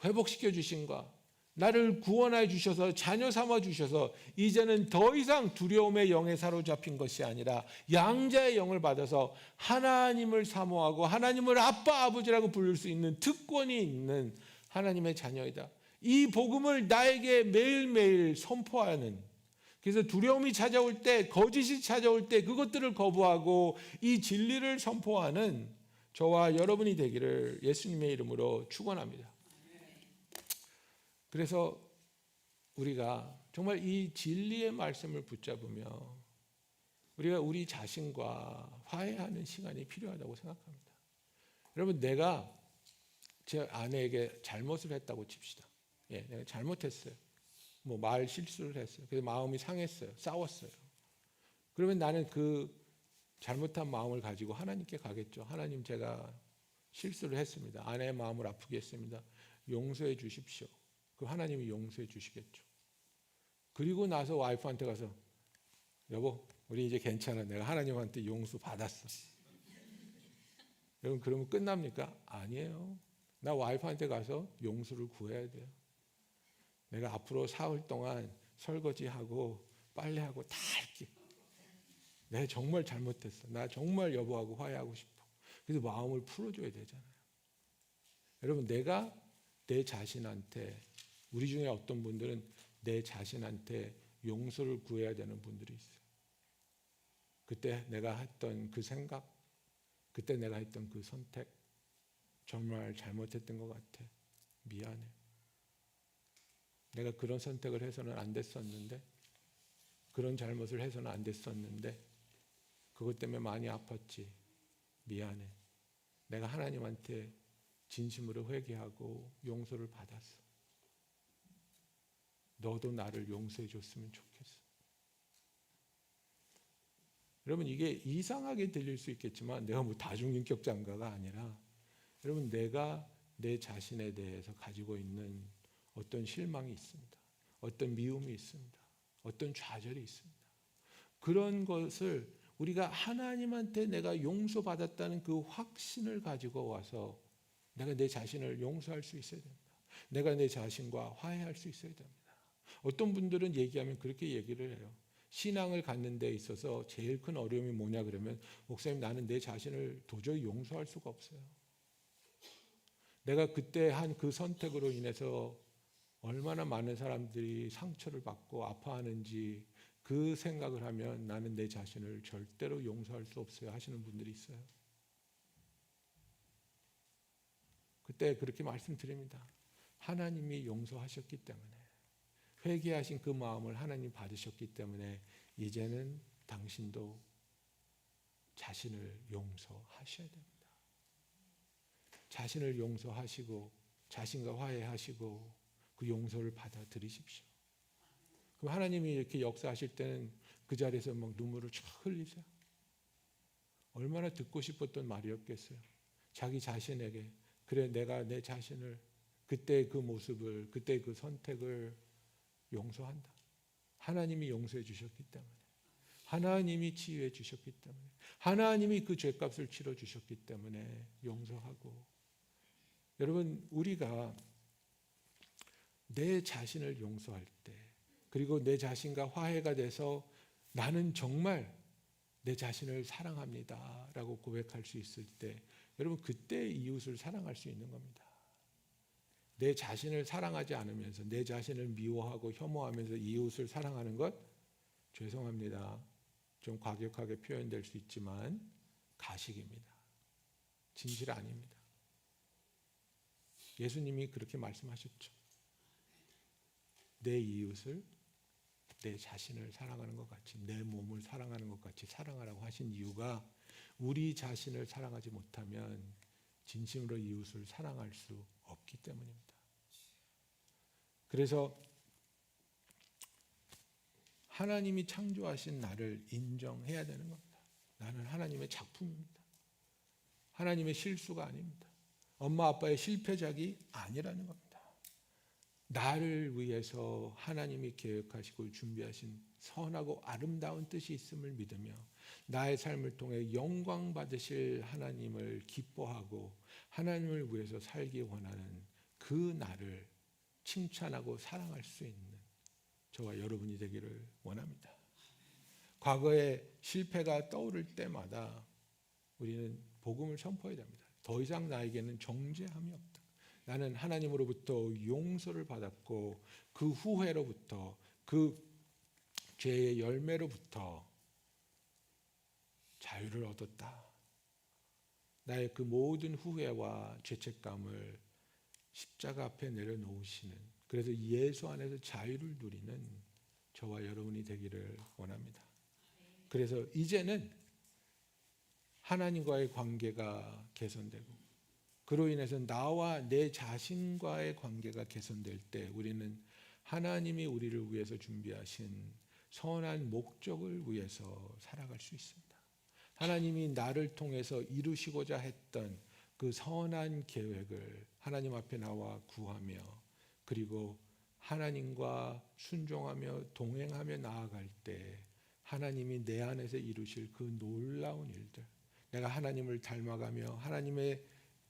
회복시켜 주신과 나를 구원해 주셔서 자녀 삼아 주셔서 이제는 더 이상 두려움의 영에 사로잡힌 것이 아니라 양자의 영을 받아서 하나님을 사모하고 하나님을 아빠 아버지라고 부를 수 있는 특권이 있는 하나님의 자녀이다. 이 복음을 나에게 매일매일 선포하는, 그래서 두려움이 찾아올 때, 거짓이 찾아올 때 그것들을 거부하고 이 진리를 선포하는 저와 여러분이 되기를 예수님의 이름으로 축원합니다. 그래서 우리가 정말 이 진리의 말씀을 붙잡으며 우리가 우리 자신과 화해하는 시간이 필요하다고 생각합니다. 여러분, 내가 제 아내에게 잘못을 했다고 칩시다. 내가 잘못했어요. 말 실수를 했어요. 그래서 마음이 상했어요. 싸웠어요. 그러면 나는 그 잘못한 마음을 가지고 하나님께 가겠죠. 하나님, 제가 실수를 했습니다. 아내의 마음을 아프게 했습니다. 용서해 주십시오. 그 하나님이 용서해 주시겠죠. 그리고 나서 와이프한테 가서, 여보, 우리 이제 괜찮아. 내가 하나님한테 용서 받았어. 여러분, 그러면 끝납니까? 아니에요. 나 와이프한테 가서 용서를 구해야 돼요. 내가 앞으로 사흘 동안 설거지하고 빨래하고 다 할게. 내가 정말 잘못했어. 나 정말 여보하고 화해하고 싶어. 그래서 마음을 풀어줘야 되잖아요. 여러분, 내가 내 자신한테, 우리 중에 어떤 분들은 내 자신한테 용서를 구해야 되는 분들이 있어요. 그때 내가 했던 그 생각, 그때 내가 했던 그 선택, 정말 잘못했던 것 같아. 미안해. 내가 그런 선택을 해서는 안 됐었는데, 그런 잘못을 해서는 안 됐었는데, 그것 때문에 많이 아팠지. 미안해. 내가 하나님한테 진심으로 회개하고 용서를 받았어. 너도 나를 용서해 줬으면 좋겠어. 여러분 이게 이상하게 들릴 수 있겠지만 내가 뭐 다중인격자인가가 아니라 여러분 내가 내 자신에 대해서 가지고 있는 어떤 실망이 있습니다. 어떤 미움이 있습니다. 어떤 좌절이 있습니다. 그런 것을 우리가 하나님한테 내가 용서받았다는 그 확신을 가지고 와서 내가 내 자신을 용서할 수 있어야 됩니다. 내가 내 자신과 화해할 수 있어야 됩니다. 어떤 분들은 얘기하면 그렇게 얘기를 해요. 신앙을 갖는 데 있어서 제일 큰 어려움이 뭐냐 그러면 목사님 나는 내 자신을 도저히 용서할 수가 없어요. 내가 그때 한 그 선택으로 인해서 얼마나 많은 사람들이 상처를 받고 아파하는지 그 생각을 하면 나는 내 자신을 절대로 용서할 수 없어요 하시는 분들이 있어요. 그때 그렇게 말씀드립니다. 하나님이 용서하셨기 때문에 회개하신 그 마음을 하나님 받으셨기 때문에 이제는 당신도 자신을 용서하셔야 됩니다. 자신을 용서하시고 자신과 화해하시고 그 용서를 받아들이십시오. 그럼 하나님이 이렇게 역사하실 때는 그 자리에서 막 눈물을 쫙 흘리세요. 얼마나 듣고 싶었던 말이었겠어요. 자기 자신에게 그래 내가 내 자신을 그때 그 모습을 그때 그 선택을 용서한다. 하나님이 용서해 주셨기 때문에 하나님이 치유해 주셨기 때문에 하나님이 그 죄값을 치러 주셨기 때문에 용서하고 여러분 우리가 내 자신을 용서할 때 그리고 내 자신과 화해가 돼서 나는 정말 내 자신을 사랑합니다 라고 고백할 수 있을 때 여러분 그때 이웃을 사랑할 수 있는 겁니다. 내 자신을 사랑하지 않으면서 내 자신을 미워하고 혐오하면서 이웃을 사랑하는 것 죄송합니다. 좀 과격하게 표현될 수 있지만 가식입니다. 진실 아닙니다. 예수님이 그렇게 말씀하셨죠. 내 이웃을 내 자신을 사랑하는 것 같이 내 몸을 사랑하는 것 같이 사랑하라고 하신 이유가 우리 자신을 사랑하지 못하면 진심으로 이웃을 사랑할 수 없기 때문입니다. 그래서 하나님이 창조하신 나를 인정해야 되는 겁니다. 나는 하나님의 작품입니다. 하나님의 실수가 아닙니다. 엄마 아빠의 실패작이 아니라는 겁니다. 나를 위해서 하나님이 계획하시고 준비하신 선하고 아름다운 뜻이 있음을 믿으며 나의 삶을 통해 영광 받으실 하나님을 기뻐하고 하나님을 위해서 살기 원하는 그 나를 칭찬하고 사랑할 수 있는 저와 여러분이 되기를 원합니다. 과거의 실패가 떠오를 때마다 우리는 복음을 선포해야 됩니다. 더 이상 나에게는 정죄함이 없다. 나는 하나님으로부터 용서를 받았고 그 후회로부터 그 죄의 열매로부터 자유를 얻었다. 나의 그 모든 후회와 죄책감을 십자가 앞에 내려놓으시는 그래서 예수 안에서 자유를 누리는 저와 여러분이 되기를 원합니다. 그래서 이제는 하나님과의 관계가 개선되고 그로 인해서 나와 내 자신과의 관계가 개선될 때 우리는 하나님이 우리를 위해서 준비하신 선한 목적을 위해서 살아갈 수 있습니다. 하나님이 나를 통해서 이루시고자 했던 그 선한 계획을 하나님 앞에 나와 구하며 그리고 하나님과 순종하며 동행하며 나아갈 때 하나님이 내 안에서 이루실 그 놀라운 일들 내가 하나님을 닮아가며 하나님의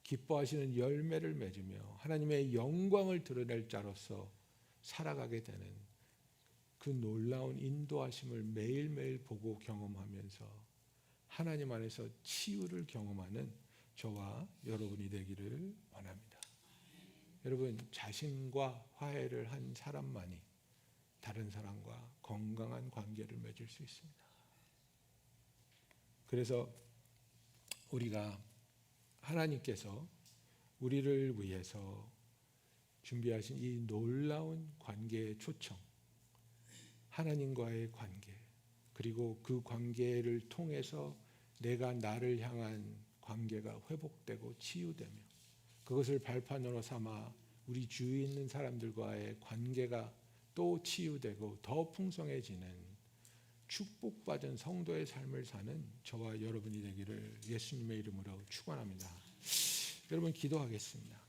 기뻐하시는 열매를 맺으며 하나님의 영광을 드러낼 자로서 살아가게 되는 그 놀라운 인도하심을 매일매일 보고 경험하면서 하나님 안에서 치유를 경험하는 저와 여러분이 되기를 원합니다. 여러분 자신과 화해를 한 사람만이 다른 사람과 건강한 관계를 맺을 수 있습니다. 그래서 우리가 하나님께서 우리를 위해서 준비하신 이 놀라운 관계의 초청, 하나님과의 관계, 그리고 그 관계를 통해서 내가 나를 향한 관계가 회복되고 치유되며 그것을 발판으로 삼아 우리 주위에 있는 사람들과의 관계가 또 치유되고 더 풍성해지는 축복받은 성도의 삶을 사는 저와 여러분이 되기를 예수님의 이름으로 축원합니다. 여러분 기도하겠습니다.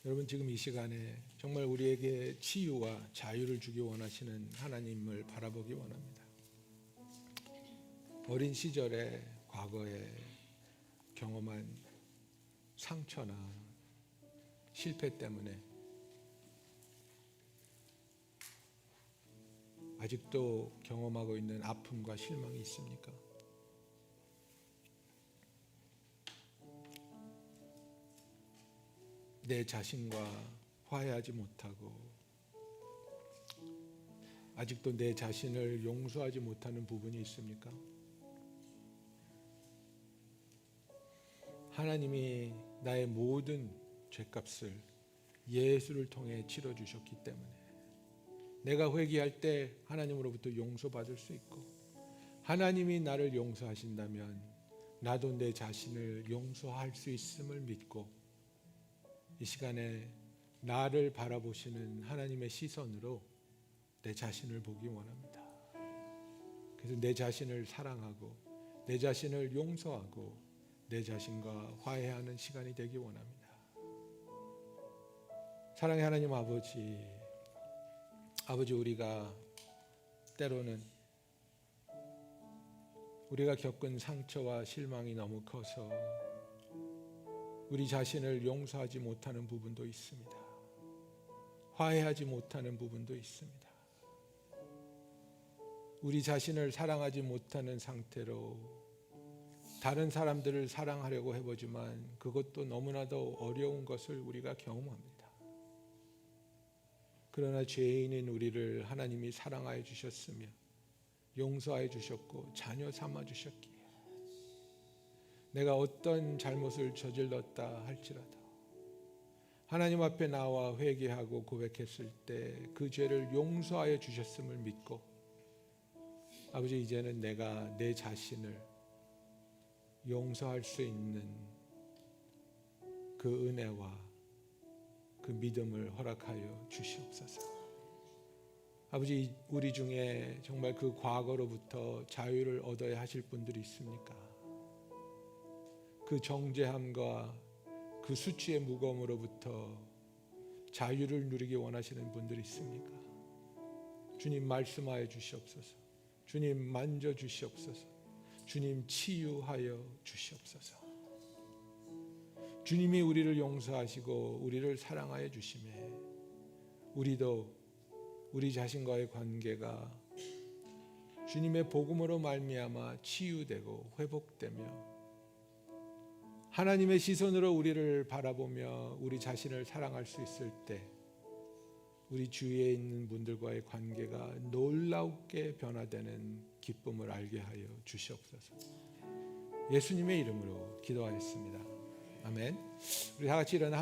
여러분 지금 이 시간에 정말 우리에게 치유와 자유를 주기 원하시는 하나님을 바라보기 원합니다. 어린 시절에 과거에 경험한 상처나 실패 때문에 아직도 경험하고 있는 아픔과 실망이 있습니까? 내 자신과 화해하지 못하고 아직도 내 자신을 용서하지 못하는 부분이 있습니까? 하나님이 나의 모든 죄값을 예수를 통해 치러주셨기 때문에 내가 회개할 때 하나님으로부터 용서받을 수 있고, 하나님이 나를 용서하신다면 나도 내 자신을 용서할 수 있음을 믿고 이 시간에 나를 바라보시는 하나님의 시선으로 내 자신을 보기 원합니다. 그래서 내 자신을 사랑하고 내 자신을 용서하고 내 자신과 화해하는 시간이 되기 원합니다. 사랑의 하나님 아버지, 우리가 때로는 우리가 겪은 상처와 실망이 너무 커서 우리 자신을 용서하지 못하는 부분도 있습니다. 화해하지 못하는 부분도 있습니다. 우리 자신을 사랑하지 못하는 상태로 다른 사람들을 사랑하려고 해보지만 그것도 너무나도 어려운 것을 우리가 경험합니다. 그러나 죄인인 우리를 하나님이 사랑하여 주셨으며 용서하여 주셨고 자녀 삼아 주셨기에 내가 어떤 잘못을 저질렀다 할지라도 하나님 앞에 나와 회개하고 고백했을 때 그 죄를 용서하여 주셨음을 믿고, 아버지 이제는 내가 내 자신을 용서할 수 있는 그 은혜와 그 믿음을 허락하여 주시옵소서. 아버지, 우리 중에 정말 그 과거로부터 자유를 얻어야 하실 분들이 있습니까? 그 정죄함과 그 수치의 무거움으로부터 자유를 누리기 원하시는 분들이 있습니까? 주님 말씀하여 주시옵소서. 주님 만져 주시옵소서. 주님 치유하여 주시옵소서. 주님이 우리를 용서하시고 우리를 사랑하여 주심에 우리도 우리 자신과의 관계가 주님의 복음으로 말미암아 치유되고 회복되며 하나님의 시선으로 우리를 바라보며 우리 자신을 사랑할 수 있을 때 우리 주위에 있는 분들과의 관계가 놀랍게 변화되는 기쁨을 알게 하여 주시옵소서. 예수님의 이름으로 기도하였습니다. 아멘. 우리 다 같이 일어나